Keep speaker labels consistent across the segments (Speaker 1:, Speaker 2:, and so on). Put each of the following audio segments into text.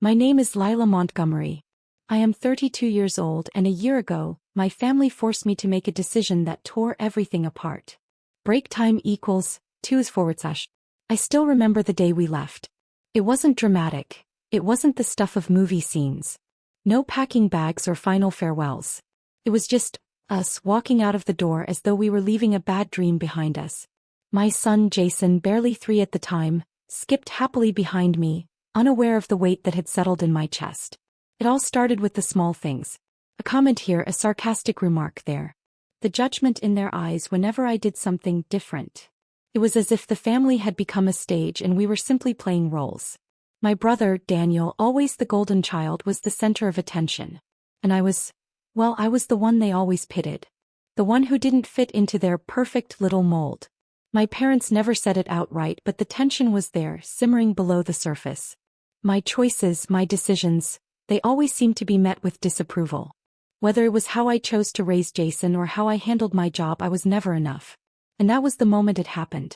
Speaker 1: My name is Lila Montgomery. I am 32 years old, and a year ago, my family forced me to make a decision that tore everything apart. Break time equals 2 is /. I still remember the day we left. It wasn't dramatic. It wasn't the stuff of movie scenes. No packing bags or final farewells. It was just us walking out of the door as though we were leaving a bad dream behind us. My son Jason, barely 3 at the time, skipped happily behind me, unaware of the weight that had settled in my chest. It all started with the small things. A comment here, a sarcastic remark there. The judgment in their eyes whenever I did something different. It was as if the family had become a stage and we were simply playing roles. My brother, Daniel, always the golden child, was the center of attention. And I was the one they always pitied. The one who didn't fit into their perfect little mold. My parents never said it outright, but the tension was there, simmering below the surface. My choices, my decisions, they always seemed to be met with disapproval. Whether it was how I chose to raise Jason or how I handled my job, I was never enough. And that was the moment it happened.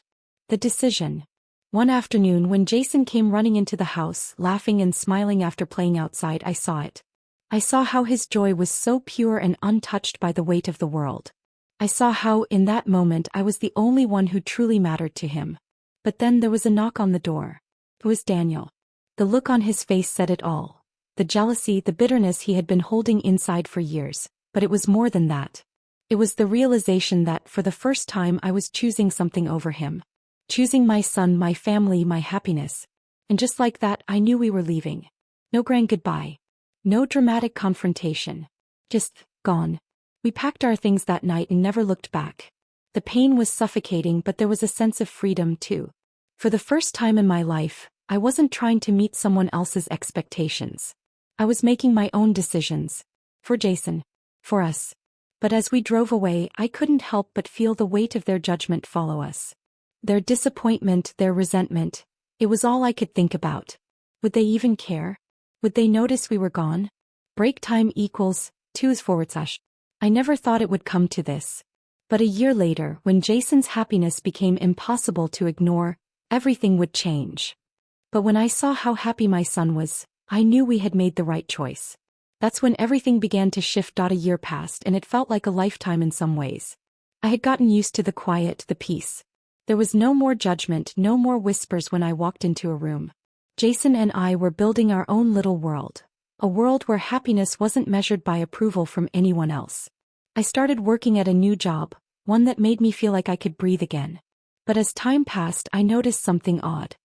Speaker 1: The decision. One afternoon when Jason came running into the house, laughing and smiling after playing outside, I saw it. I saw how his joy was so pure and untouched by the weight of the world. I saw how, in that moment, I was the only one who truly mattered to him. But then there was a knock on the door. It was Daniel. The look on his face said it all. The jealousy, the bitterness he had been holding inside for years, but it was more than that. It was the realization that, for the first time, I was choosing something over him. Choosing my son, my family, my happiness. And just like that, I knew we were leaving. No grand goodbye. No dramatic confrontation. Just gone. We packed our things that night and never looked back. The pain was suffocating, but there was a sense of freedom too. For the first time in my life, I wasn't trying to meet someone else's expectations. I was making my own decisions. For Jason. For us. But as we drove away, I couldn't help but feel the weight of their judgment follow us. Their disappointment, their resentment. It was all I could think about. Would they even care? Would they notice we were gone? Break time equals 2 is /. I never thought it would come to this. But a year later, when Jason's happiness became impossible to ignore, everything would change. But when I saw how happy my son was, I knew we had made the right choice. That's when everything began to shift. A year passed and it felt like a lifetime in some ways. I had gotten used to the quiet, the peace. There was no more judgment, no more whispers when I walked into a room. Jason and I were building our own little world. A world where happiness wasn't measured by approval from anyone else. I started working at a new job, one that made me feel like I could breathe again. But as time passed, I noticed something odd.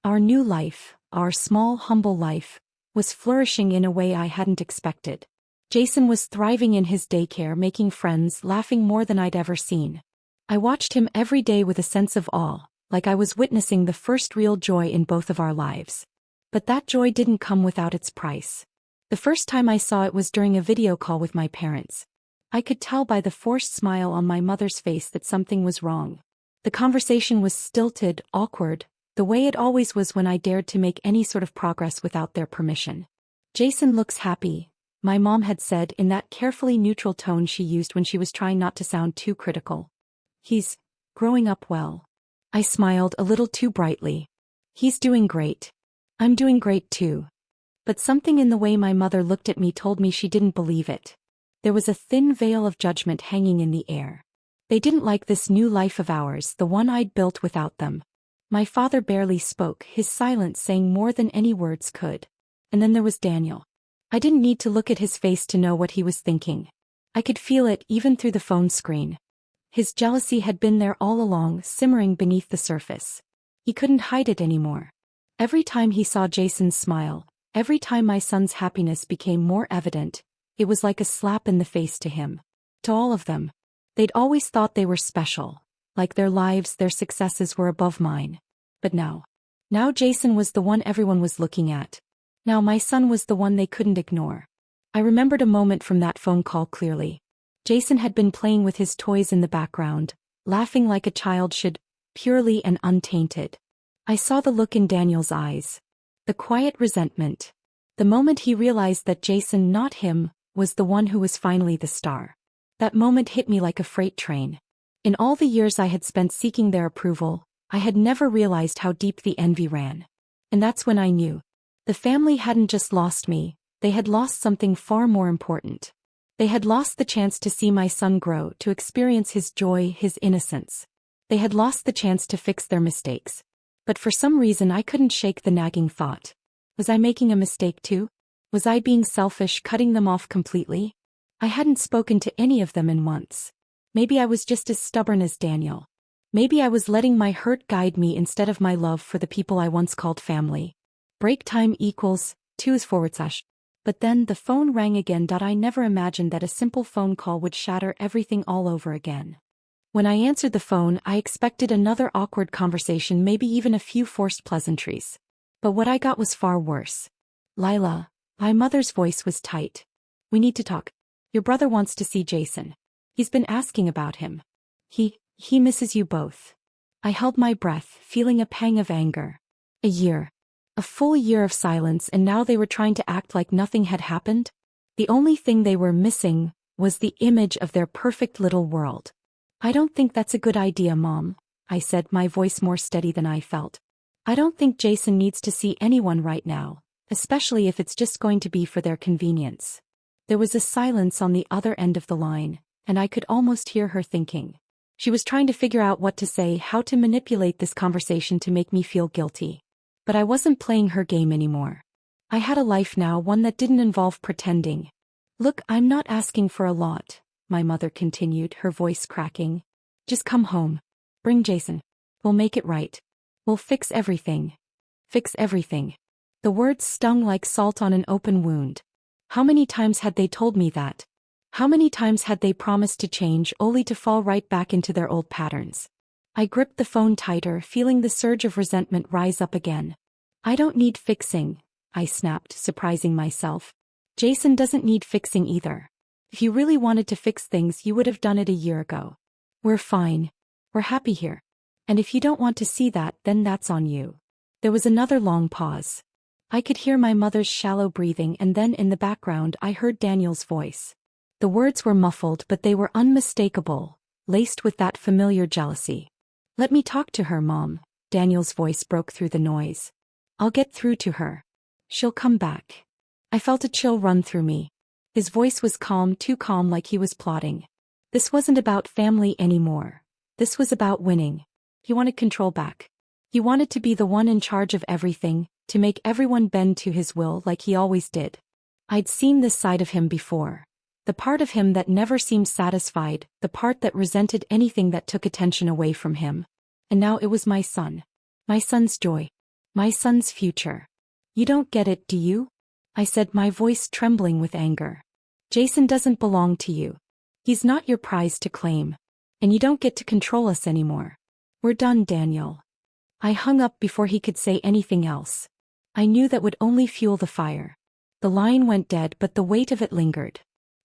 Speaker 1: Our new life, our small, humble life, was flourishing in a way I hadn't expected. Jason was thriving in his daycare, making friends, laughing more than I'd ever seen. I watched him every day with a sense of awe, like I was witnessing the first real joy in both of our lives. But that joy didn't come without its price. The first time I saw it was during a video call with my parents. I could tell by the forced smile on my mother's face that something was wrong. The conversation was stilted, awkward, the way it always was when I dared to make any sort of progress without their permission. Jason looks happy, my mom had said in that carefully neutral tone she used when she was trying not to sound too critical. He's growing up well. I smiled a little too brightly. He's doing great. I'm doing great too. But something in the way my mother looked at me told me she didn't believe it. There was a thin veil of judgment hanging in the air. They didn't like this new life of ours, the one I'd built without them. My father barely spoke, his silence saying more than any words could. And then there was Daniel. I didn't need to look at his face to know what he was thinking. I could feel it even through the phone screen. His jealousy had been there all along, simmering beneath the surface. He couldn't hide it anymore. Every time he saw Jason's smile, every time my son's happiness became more evident, it was like a slap in the face to him. To all of them. They'd always thought they were special. Like their lives, their successes were above mine. But now Jason was the one everyone was looking at. Now my son was the one they couldn't ignore. I remembered a moment from that phone call clearly. Jason had been playing with his toys in the background, laughing like a child should, purely and untainted. I saw the look in Daniel's eyes. The quiet resentment. The moment he realized that Jason, not him, was the one who was finally the star. That moment hit me like a freight train. In all the years I had spent seeking their approval, I had never realized how deep the envy ran. And that's when I knew. The family hadn't just lost me, they had lost something far more important. They had lost the chance to see my son grow, to experience his joy, his innocence. They had lost the chance to fix their mistakes. But for some reason I couldn't shake the nagging thought. Was I making a mistake too? Was I being selfish, cutting them off completely? I hadn't spoken to any of them in months. Maybe I was just as stubborn as Daniel. Maybe I was letting my hurt guide me instead of my love for the people I once called family. Break time equals 2 /. But then the phone rang again. I never imagined that a simple phone call would shatter everything all over again. When I answered the phone, I expected another awkward conversation, maybe even a few forced pleasantries. But what I got was far worse. Lila, my mother's voice was tight. We need to talk. Your brother wants to see Jason. He's been asking about him. He misses you both. I held my breath, feeling a pang of anger. A year. A full year of silence, and now they were trying to act like nothing had happened? The only thing they were missing was the image of their perfect little world. I don't think that's a good idea, Mom, I said, my voice more steady than I felt. I don't think Jason needs to see anyone right now, especially if it's just going to be for their convenience. There was a silence on the other end of the line, and I could almost hear her thinking. She was trying to figure out what to say, how to manipulate this conversation to make me feel guilty. But I wasn't playing her game anymore. I had a life now, one that didn't involve pretending. Look, I'm not asking for a lot, my mother continued, her voice cracking. Just come home. Bring Jason. We'll make it right. We'll fix everything. Fix everything. The words stung like salt on an open wound. How many times had they told me that? How many times had they promised to change, only to fall right back into their old patterns? I gripped the phone tighter, feeling the surge of resentment rise up again. I don't need fixing, I snapped, surprising myself. Jason doesn't need fixing either. If you really wanted to fix things, you would have done it a year ago. We're fine. We're happy here. And if you don't want to see that, then that's on you. There was another long pause. I could hear my mother's shallow breathing, and then in the background I heard Daniel's voice. The words were muffled, but they were unmistakable, laced with that familiar jealousy. Let me talk to her, Mom. Daniel's voice broke through the noise. I'll get through to her. She'll come back. I felt a chill run through me. His voice was calm, too calm, like he was plotting. This wasn't about family anymore. This was about winning. He wanted control back. He wanted to be the one in charge of everything, to make everyone bend to his will like he always did. I'd seen this side of him before. The part of him that never seemed satisfied, the part that resented anything that took attention away from him. And now it was my son. My son's joy. My son's future. You don't get it, do you? I said, my voice trembling with anger. Jason doesn't belong to you. He's not your prize to claim. And you don't get to control us anymore. We're done, Daniel. I hung up before he could say anything else. I knew that would only fuel the fire. The line went dead, but the weight of it lingered.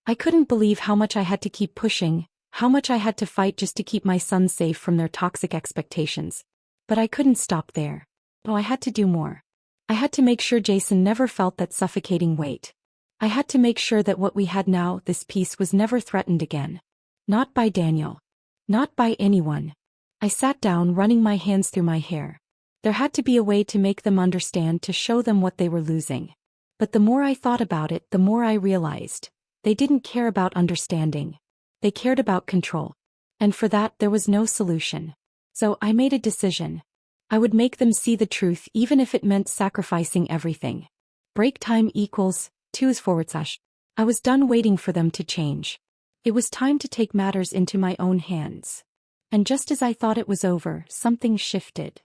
Speaker 1: I couldn't believe how much I had to keep pushing, how much I had to fight just to keep my son safe from their toxic expectations. But I couldn't stop there. Oh, I had to do more. I had to make sure Jason never felt that suffocating weight. I had to make sure that what we had now, this peace, was never threatened again. Not by Daniel. Not by anyone. I sat down, running my hands through my hair. There had to be a way to make them understand, to show them what they were losing. But the more I thought about it, the more I realized. They didn't care about understanding. They cared about control. And for that there was no solution. So I made a decision. I would make them see the truth, even if it meant sacrificing everything. Break time equals 2 /. I was done waiting for them to change. It was time to take matters into my own hands. And just as I thought it was over, something shifted.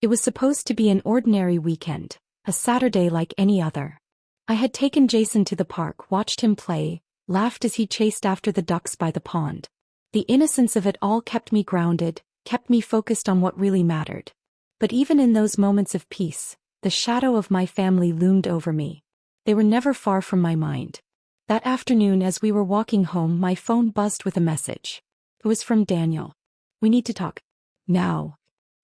Speaker 1: It was supposed to be an ordinary weekend, a Saturday like any other. I had taken Jason to the park, watched him play, laughed as he chased after the ducks by the pond. The innocence of it all kept me grounded, kept me focused on what really mattered. But even in those moments of peace, the shadow of my family loomed over me. They were never far from my mind. That afternoon, as we were walking home, my phone buzzed with a message. It was from Daniel. We need to talk. Now.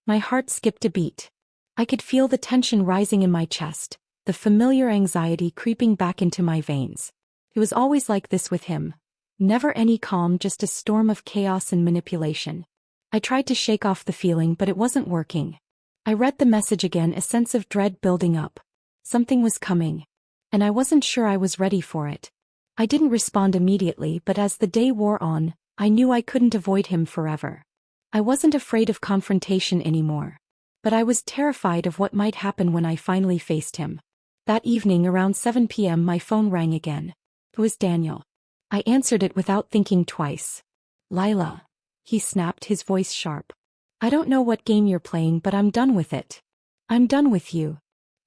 Speaker 1: My heart skipped a beat. I could feel the tension rising in my chest, the familiar anxiety creeping back into my veins. It was always like this with him. Never any calm, just a storm of chaos and manipulation. I tried to shake off the feeling, but it wasn't working. I read the message again, a sense of dread building up. Something was coming. And I wasn't sure I was ready for it. I didn't respond immediately, but as the day wore on, I knew I couldn't avoid him forever. I wasn't afraid of confrontation anymore. But I was terrified of what might happen when I finally faced him. That evening around 7 p.m. my phone rang again. It was Daniel. I answered it without thinking twice. Lila. He snapped, his voice sharp. I don't know what game you're playing, but I'm done with it. I'm done with you.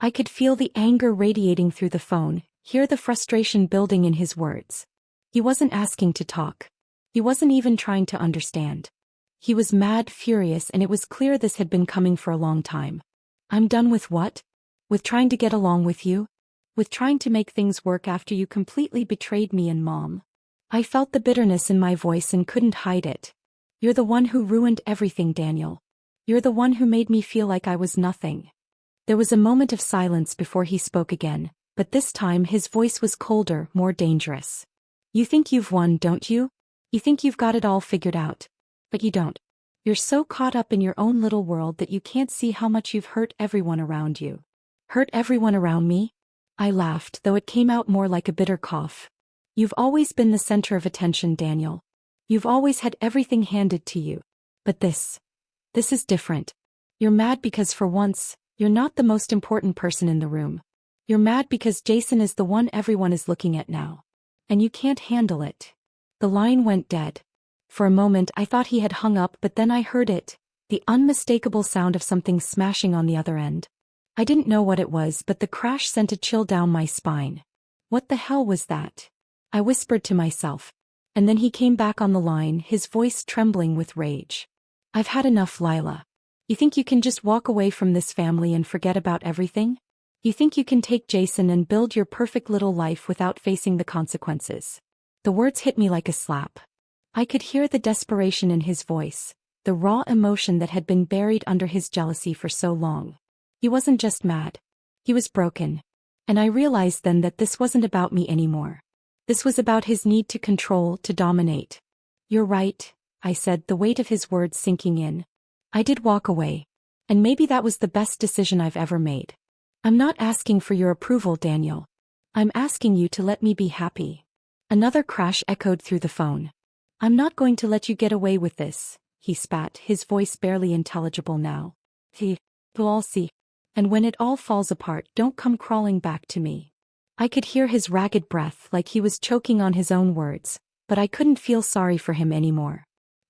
Speaker 1: I could feel the anger radiating through the phone, hear the frustration building in his words. He wasn't asking to talk. He wasn't even trying to understand. He was mad, furious, and it was clear this had been coming for a long time. I'm done with what? With trying to get along with you? With trying to make things work after you completely betrayed me and Mom? I felt the bitterness in my voice and couldn't hide it. You're the one who ruined everything, Daniel. You're the one who made me feel like I was nothing. There was a moment of silence before he spoke again, but this time his voice was colder, more dangerous. You think you've won, don't you? You think you've got it all figured out. But you don't. You're so caught up in your own little world that you can't see how much you've hurt everyone around you. Hurt everyone around me? I laughed, though it came out more like a bitter cough. You've always been the center of attention, Daniel. You've always had everything handed to you. But this is different. You're mad because for once, you're not the most important person in the room. You're mad because Jason is the one everyone is looking at now. And you can't handle it. The line went dead. For a moment I thought he had hung up, but then I heard it, the unmistakable sound of something smashing on the other end. I didn't know what it was, but the crash sent a chill down my spine. What the hell was that? I whispered to myself. And then he came back on the line, his voice trembling with rage. I've had enough, Lila. You think you can just walk away from this family and forget about everything? You think you can take Jason and build your perfect little life without facing the consequences? The words hit me like a slap. I could hear the desperation in his voice, the raw emotion that had been buried under his jealousy for so long. He wasn't just mad. He was broken. And I realized then that this wasn't about me anymore. This was about his need to control, to dominate. You're right, I said, the weight of his words sinking in. I did walk away. And maybe that was the best decision I've ever made. I'm not asking for your approval, Daniel. I'm asking you to let me be happy. Another crash echoed through the phone. I'm not going to let you get away with this, he spat, his voice barely intelligible now. We'll all see. And when it all falls apart, don't come crawling back to me. I could hear his ragged breath like he was choking on his own words, but I couldn't feel sorry for him anymore.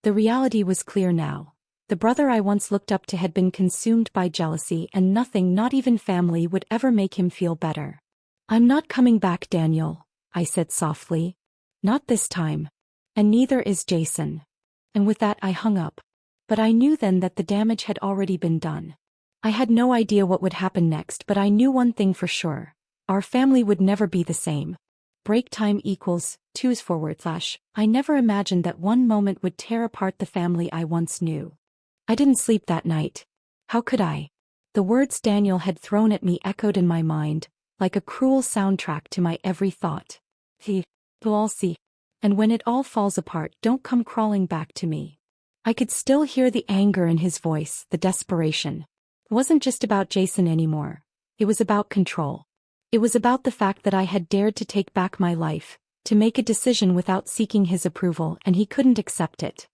Speaker 1: The reality was clear now. The brother I once looked up to had been consumed by jealousy, and nothing, not even family, would ever make him feel better. I'm not coming back, Daniel, I said softly. Not this time. And neither is Jason. And with that I hung up. But I knew then that the damage had already been done. I had no idea what would happen next, but I knew one thing for sure. Our family would never be the same. Break time equals 2// I never imagined that one moment would tear apart the family I once knew. I didn't sleep that night. How could I? The words Daniel had thrown at me echoed in my mind, like a cruel soundtrack to my every thought. We'll all see. And when it all falls apart, don't come crawling back to me. I could still hear the anger in his voice, the desperation. It wasn't just about Jason anymore. It was about control. It was about the fact that I had dared to take back my life, to make a decision without seeking his approval, and he couldn't accept it.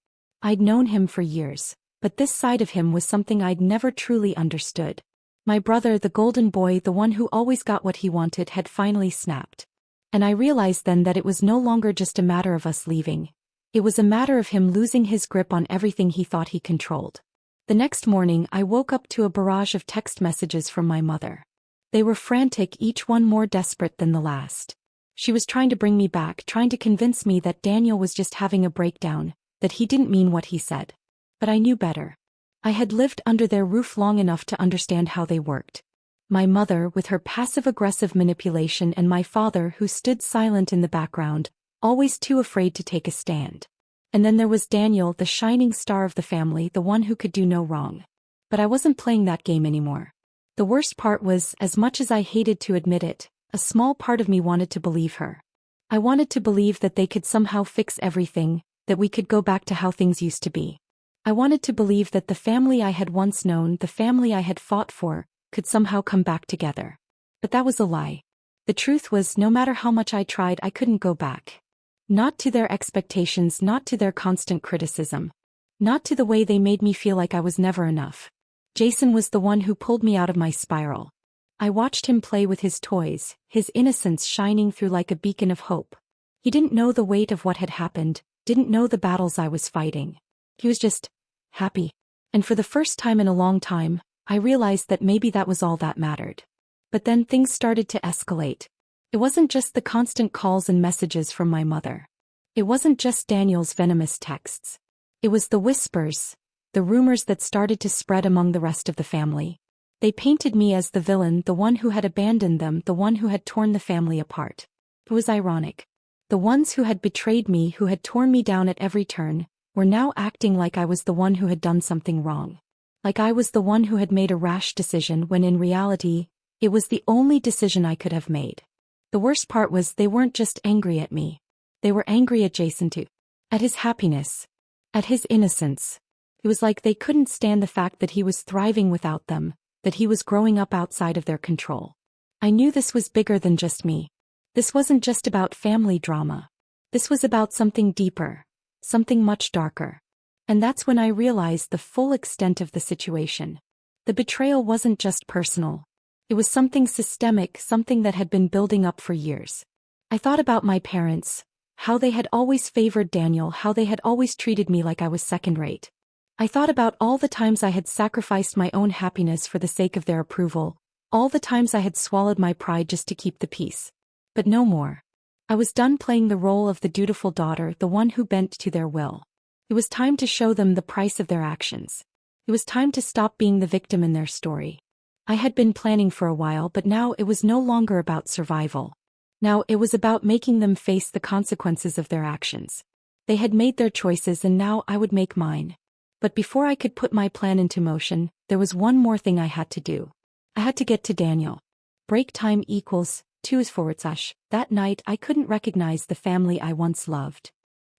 Speaker 1: I'd known him for years, but this side of him was something I'd never truly understood. My brother, the golden boy, the one who always got what he wanted, had finally snapped. And I realized then that it was no longer just a matter of us leaving. It was a matter of him losing his grip on everything he thought he controlled. The next morning I woke up to a barrage of text messages from my mother. They were frantic, each one more desperate than the last. She was trying to bring me back, trying to convince me that Daniel was just having a breakdown, that he didn't mean what he said. But I knew better. I had lived under their roof long enough to understand how they worked. My mother, with her passive-aggressive manipulation, and my father, who stood silent in the background, always too afraid to take a stand. And then there was Daniel, the shining star of the family, the one who could do no wrong. But I wasn't playing that game anymore. The worst part was, as much as I hated to admit it, a small part of me wanted to believe her. I wanted to believe that they could somehow fix everything, that we could go back to how things used to be. I wanted to believe that the family I had once known, the family I had fought for, could somehow come back together. But that was a lie. The truth was, no matter how much I tried, I couldn't go back. Not to their expectations, not to their constant criticism. Not to the way they made me feel like I was never enough. Jason was the one who pulled me out of my spiral. I watched him play with his toys, his innocence shining through like a beacon of hope. He didn't know the weight of what had happened, didn't know the battles I was fighting. He was just happy. And for the first time in a long time, I realized that maybe that was all that mattered. But then things started to escalate. It wasn't just the constant calls and messages from my mother. It wasn't just Daniel's venomous texts. It was the whispers, the rumors that started to spread among the rest of the family. They painted me as the villain, the one who had abandoned them, the one who had torn the family apart. It was ironic. The ones who had betrayed me, who had torn me down at every turn, were now acting like I was the one who had done something wrong. Like I was the one who had made a rash decision when in reality, it was the only decision I could have made. The worst part was they weren't just angry at me. They were angry at Jason too. At his happiness. At his innocence. It was like they couldn't stand the fact that he was thriving without them, that he was growing up outside of their control. I knew this was bigger than just me. This wasn't just about family drama. This was about something deeper, something much darker. And that's when I realized the full extent of the situation. The betrayal wasn't just personal. It was something systemic, something that had been building up for years. I thought about my parents, how they had always favored Daniel, how they had always treated me like I was second-rate. I thought about all the times I had sacrificed my own happiness for the sake of their approval, all the times I had swallowed my pride just to keep the peace. But no more. I was done playing the role of the dutiful daughter, the one who bent to their will. It was time to show them the price of their actions. It was time to stop being the victim in their story. I had been planning for a while, but now it was no longer about survival. Now it was about making them face the consequences of their actions. They had made their choices and now I would make mine. But before I could put my plan into motion, there was one more thing I had to do. I had to get to Daniel. Break time equals 2/. That night I couldn't recognize the family I once loved.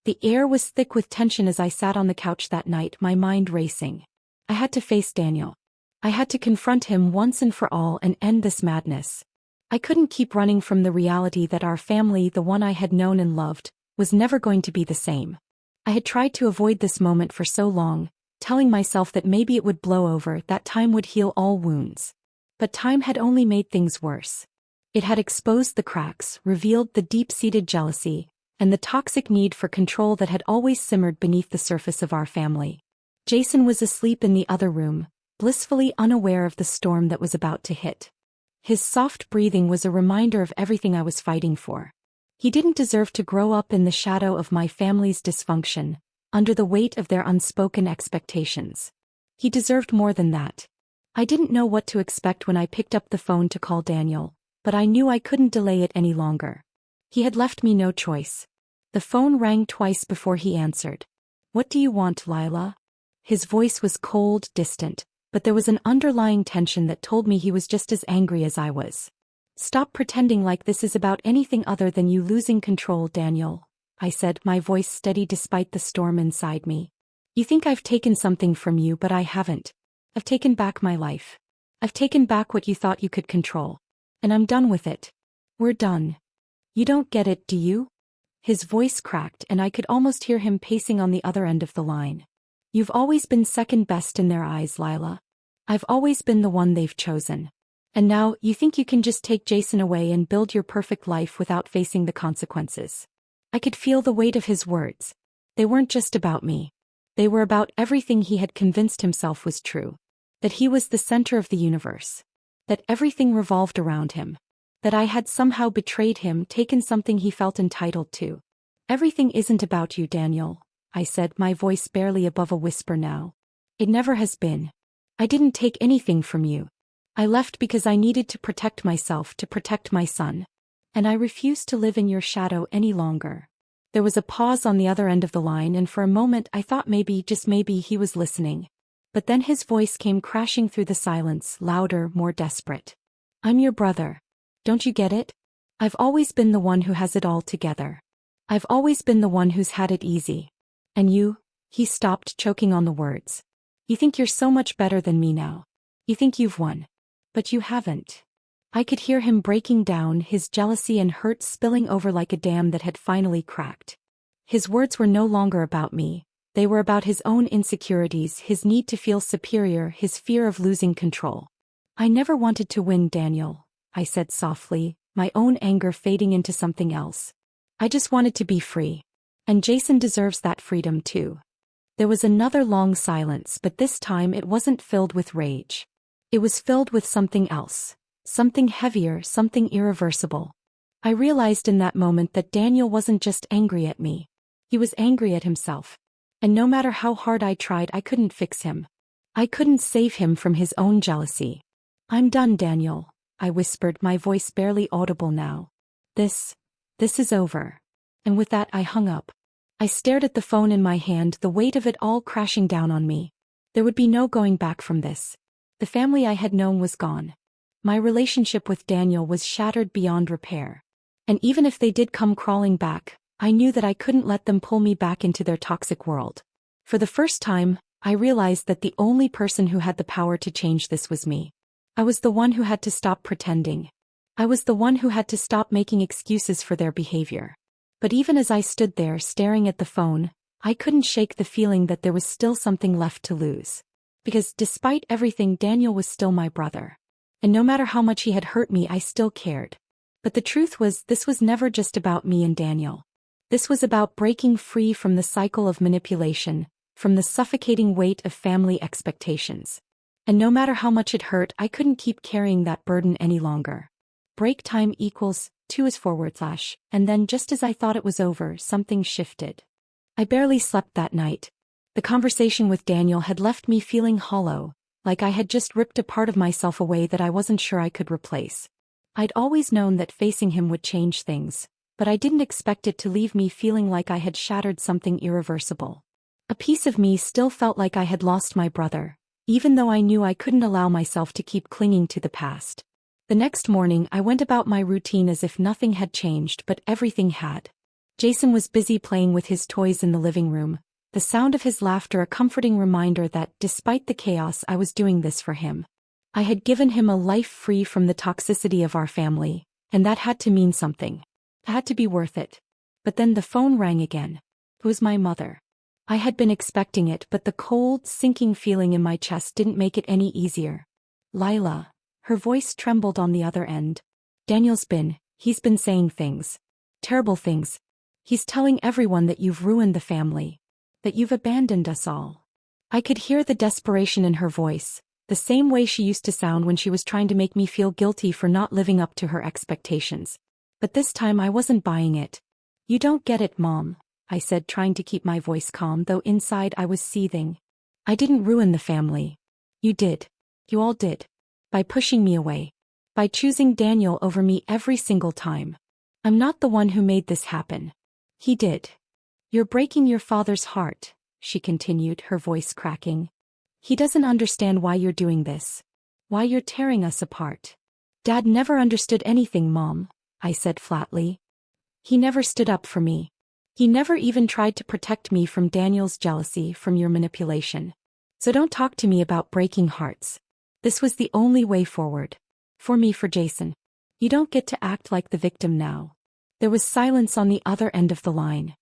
Speaker 1: The air was thick with tension as I sat on the couch that night, my mind racing. I had to face Daniel. I had to confront him once and for all and end this madness. I couldn't keep running from the reality that our family, the one I had known and loved, was never going to be the same. I had tried to avoid this moment for so long, telling myself that maybe it would blow over, that time would heal all wounds. But time had only made things worse. It had exposed the cracks, revealed the deep-seated jealousy, and the toxic need for control that had always simmered beneath the surface of our family. Jason was asleep in the other room, blissfully unaware of the storm that was about to hit. His soft breathing was a reminder of everything I was fighting for. He didn't deserve to grow up in the shadow of my family's dysfunction, under the weight of their unspoken expectations. He deserved more than that. I didn't know what to expect when I picked up the phone to call Daniel, but I knew I couldn't delay it any longer. He had left me no choice. The phone rang twice before he answered. "What do you want, Lila?" His voice was cold, distant, but there was an underlying tension that told me he was just as angry as I was. "Stop pretending like this is about anything other than you losing control, Daniel," I said, my voice steady despite the storm inside me. "You think I've taken something from you, but I haven't. I've taken back my life. I've taken back what you thought you could control. And I'm done with it. We're done. You don't get it, do you?" His voice cracked and I could almost hear him pacing on the other end of the line. "You've always been second best in their eyes, Lila. I've always been the one they've chosen. And now, you think you can just take Jason away and build your perfect life without facing the consequences." I could feel the weight of his words. They weren't just about me. They were about everything he had convinced himself was true. That he was the center of the universe. That everything revolved around him. That I had somehow betrayed him, taken something he felt entitled to. "Everything isn't about you, Daniel," I said, my voice barely above a whisper now. "It never has been. I didn't take anything from you. I left because I needed to protect myself, to protect my son. And I refuse to live in your shadow any longer." There was a pause on the other end of the line and for a moment I thought maybe, just maybe, he was listening. But then his voice came crashing through the silence, louder, more desperate. "I'm your brother. Don't you get it? I've always been the one who has it all together. I've always been the one who's had it easy. And you," he stopped, choking on the words. "You think you're so much better than me now. You think you've won. But you haven't." I could hear him breaking down, his jealousy and hurt spilling over like a dam that had finally cracked. His words were no longer about me. They were about his own insecurities, his need to feel superior, his fear of losing control. "I never wanted to win, Daniel," I said softly, my own anger fading into something else. "I just wanted to be free. And Jason deserves that freedom too." There was another long silence, but this time it wasn't filled with rage. It was filled with something else. Something heavier, something irreversible. I realized in that moment that Daniel wasn't just angry at me. He was angry at himself. And no matter how hard I tried, I couldn't fix him. I couldn't save him from his own jealousy. "I'm done, Daniel," I whispered, my voice barely audible now. This is over." And with that I hung up. I stared at the phone in my hand, the weight of it all crashing down on me. There would be no going back from this. The family I had known was gone. My relationship with Daniel was shattered beyond repair. And even if they did come crawling back, I knew that I couldn't let them pull me back into their toxic world. For the first time, I realized that the only person who had the power to change this was me. I was the one who had to stop pretending. I was the one who had to stop making excuses for their behavior. But even as I stood there staring at the phone, I couldn't shake the feeling that there was still something left to lose. Because despite everything, Daniel was still my brother. And no matter how much he had hurt me, I still cared. But the truth was, this was never just about me and Daniel. This was about breaking free from the cycle of manipulation, from the suffocating weight of family expectations. And no matter how much it hurt, I couldn't keep carrying that burden any longer. Break time equals 2 is / and then just as I thought it was over, something shifted. I barely slept that night. The conversation with Daniel had left me feeling hollow, like I had just ripped a part of myself away that I wasn't sure I could replace. I'd always known that facing him would change things, but I didn't expect it to leave me feeling like I had shattered something irreversible. A piece of me still felt like I had lost my brother, even though I knew I couldn't allow myself to keep clinging to the past. The next morning I went about my routine as if nothing had changed, but everything had. Jason was busy playing with his toys in the living room, the sound of his laughter a comforting reminder that, despite the chaos, I was doing this for him. I had given him a life free from the toxicity of our family, and that had to mean something. It had to be worth it. But then the phone rang again. It was my mother. I had been expecting it, but the cold, sinking feeling in my chest didn't make it any easier. "Lila." Her voice trembled on the other end. He's been saying things. Terrible things. He's telling everyone that you've ruined the family. That you've abandoned us all." I could hear the desperation in her voice, the same way she used to sound when she was trying to make me feel guilty for not living up to her expectations. But this time I wasn't buying it. "You don't get it, Mom," I said, trying to keep my voice calm, though inside I was seething. "I didn't ruin the family. You did. You all did. By pushing me away. By choosing Daniel over me every single time. I'm not the one who made this happen. He did. You're breaking your father's heart," she continued, her voice cracking. "He doesn't understand why you're doing this. Why you're tearing us apart." "Dad never understood anything, Mom," I said flatly. "He never stood up for me. He never even tried to protect me from Daniel's jealousy, from your manipulation. So don't talk to me about breaking hearts. This was the only way forward. For me, for Jason. You don't get to act like the victim now." There was silence on the other end of the line.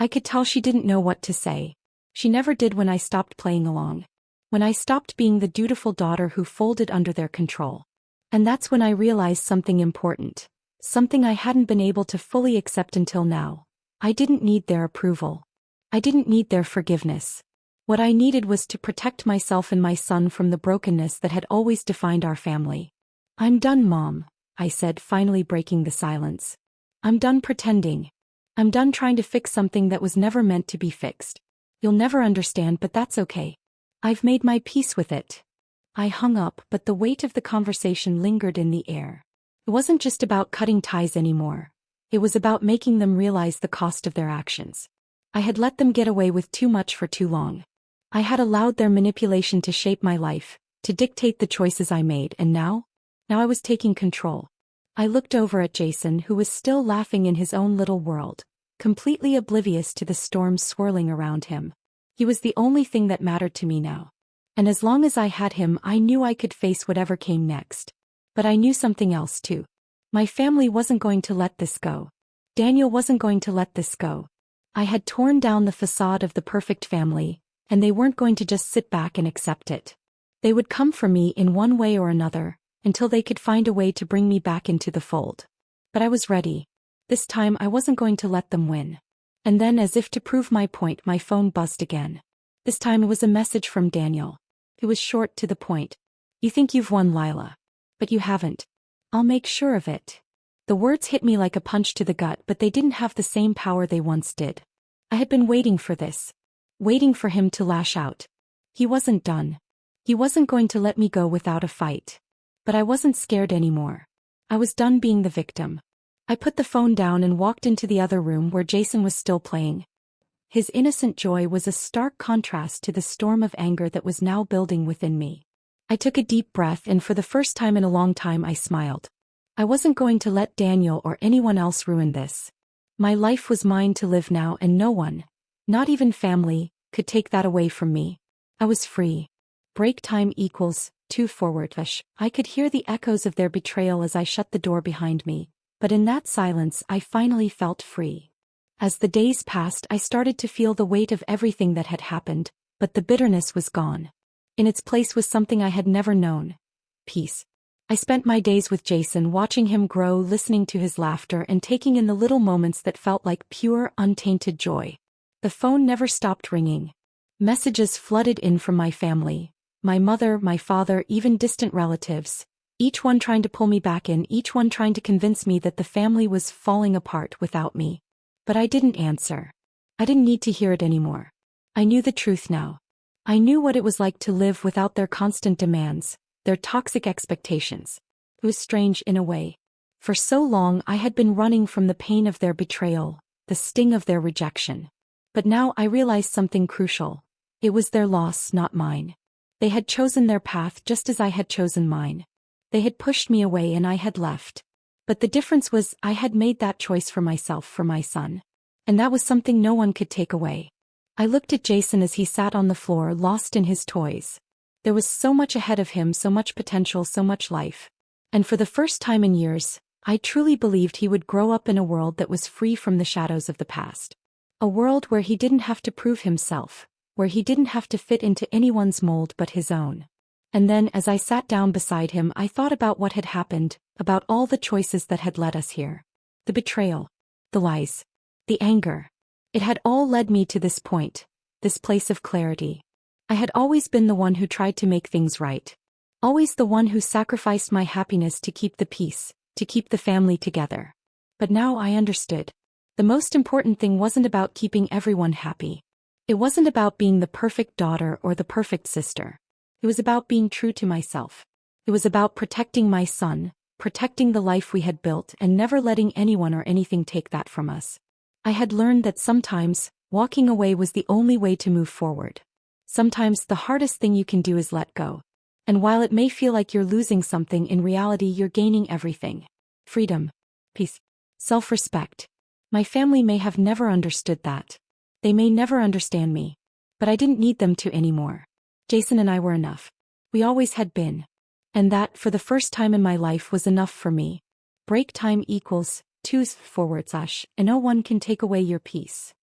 Speaker 1: I could tell she didn't know what to say. She never did when I stopped playing along. When I stopped being the dutiful daughter who folded under their control. And that's when I realized something important. Something I hadn't been able to fully accept until now. I didn't need their approval. I didn't need their forgiveness. What I needed was to protect myself and my son from the brokenness that had always defined our family. "I'm done, Mom," I said, finally breaking the silence. "I'm done pretending. I'm done trying to fix something that was never meant to be fixed. You'll never understand, but that's okay. I've made my peace with it." I hung up, but the weight of the conversation lingered in the air. It wasn't just about cutting ties anymore. It was about making them realize the cost of their actions. I had let them get away with too much for too long. I had allowed their manipulation to shape my life, to dictate the choices I made, and now I was taking control. I looked over at Jason, who was still laughing in his own little world, completely oblivious to the storm swirling around him. He was the only thing that mattered to me now. And as long as I had him, I knew I could face whatever came next. But I knew something else too. My family wasn't going to let this go. Daniel wasn't going to let this go. I had torn down the facade of the perfect family, and they weren't going to just sit back and accept it. They would come for me in one way or another, until they could find a way to bring me back into the fold. But I was ready. This time I wasn't going to let them win. And then, as if to prove my point, my phone buzzed again. This time it was a message from Daniel. It was short, to the point. "You think you've won, Lila. But you haven't. I'll make sure of it." The words hit me like a punch to the gut, but they didn't have the same power they once did. I had been waiting for this. Waiting for him to lash out. He wasn't done. He wasn't going to let me go without a fight. But I wasn't scared anymore. I was done being the victim. I put the phone down and walked into the other room where Jason was still playing. His innocent joy was a stark contrast to the storm of anger that was now building within me. I took a deep breath, and for the first time in a long time I smiled. I wasn't going to let Daniel or anyone else ruin this. My life was mine to live now, and no one, not even family, could take that away from me. I was free. Break time equals 2 forward. I could hear the echoes of their betrayal as I shut the door behind me, but in that silence I finally felt free. As the days passed, I started to feel the weight of everything that had happened, but the bitterness was gone. In its place was something I had never known: peace. I spent my days with Jason, watching him grow, listening to his laughter, and taking in the little moments that felt like pure, untainted joy. The phone never stopped ringing. Messages flooded in from my family, my mother, my father, even distant relatives, each one trying to pull me back in, each one trying to convince me that the family was falling apart without me. But I didn't answer. I didn't need to hear it anymore. I knew the truth now. I knew what it was like to live without their constant demands, their toxic expectations. It was strange in a way. For so long I had been running from the pain of their betrayal, the sting of their rejection. But now I realized something crucial. It was their loss, not mine. They had chosen their path just as I had chosen mine. They had pushed me away and I had left. But the difference was I had made that choice for myself, for my son. And that was something no one could take away. I looked at Jason as he sat on the floor, lost in his toys. There was so much ahead of him, so much potential, so much life. And for the first time in years, I truly believed he would grow up in a world that was free from the shadows of the past. A world where he didn't have to prove himself, where he didn't have to fit into anyone's mold but his own. And then, as I sat down beside him, I thought about what had happened, about all the choices that had led us here. The betrayal, the lies, the anger. It had all led me to this point, this place of clarity. I had always been the one who tried to make things right. Always the one who sacrificed my happiness to keep the peace, to keep the family together. But now I understood. The most important thing wasn't about keeping everyone happy. It wasn't about being the perfect daughter or the perfect sister. It was about being true to myself. It was about protecting my son, protecting the life we had built, and never letting anyone or anything take that from us. I had learned that sometimes, walking away was the only way to move forward. Sometimes the hardest thing you can do is let go. And while it may feel like you're losing something, in reality you're gaining everything. Freedom, peace, self-respect. My family may have never understood that. They may never understand me. But I didn't need them to anymore. Jason and I were enough. We always had been. And that, for the first time in my life, was enough for me. Break time equals 2 forward / and no one can take away your peace.